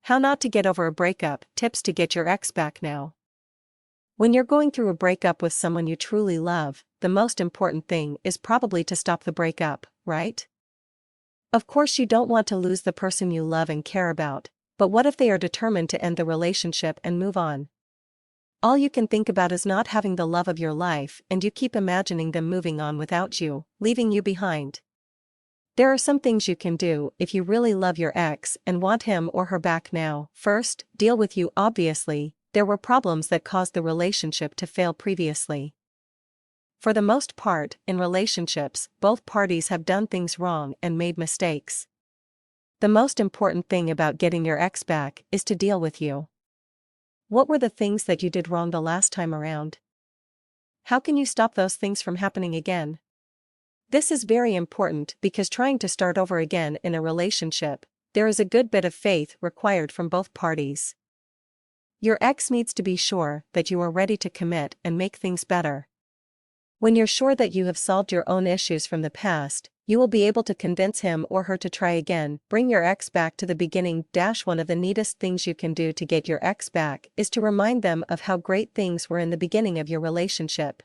How not to get over a breakup, tips to get your ex back now. When you're going through a breakup with someone you truly love, the most important thing is probably to stop the breakup, right? Of course you don't want to lose the person you love and care about, but what if they are determined to end the relationship and move on? All you can think about is not having the love of your life, and you keep imagining them moving on without you, leaving you behind. There are some things you can do if you really love your ex and want him or her back now. First, deal with you. Obviously, there were problems that caused the relationship to fail previously. For the most part, in relationships, both parties have done things wrong and made mistakes. The most important thing about getting your ex back is to deal with you. What were the things that you did wrong the last time around? How can you stop those things from happening again? This is very important because trying to start over again in a relationship, there is a good bit of faith required from both parties. Your ex needs to be sure that you are ready to commit and make things better. When you're sure that you have solved your own issues from the past, you will be able to convince him or her to try again. Bring your ex back to the beginning. One of the neatest things you can do to get your ex back is to remind them of how great things were in the beginning of your relationship.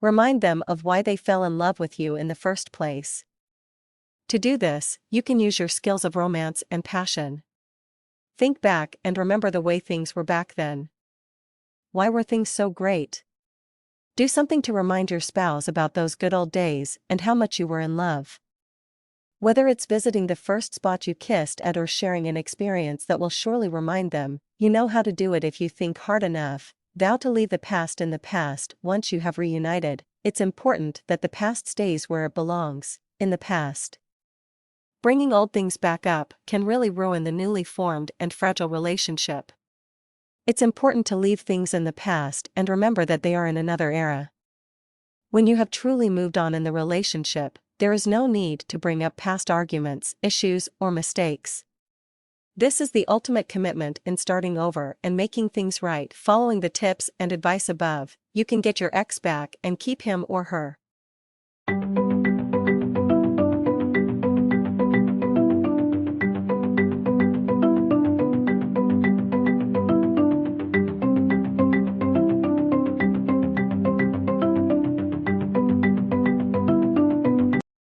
Remind them of why they fell in love with you in the first place. To do this, you can use your skills of romance and passion. Think back and remember the way things were back then. Why were things so great? Do something to remind your spouse about those good old days and how much you were in love. Whether it's visiting the first spot you kissed at or sharing an experience that will surely remind them, you know how to do it if you think hard enough. Vow to leave the past in the past. Once you have reunited, it's important that the past stays where it belongs, in the past. Bringing old things back up can really ruin the newly formed and fragile relationship. It's important to leave things in the past and remember that they are in another era. When you have truly moved on in the relationship, there is no need to bring up past arguments, issues, or mistakes. This is the ultimate commitment in starting over and making things right. Following the tips and advice above, you can get your ex back and keep him or her.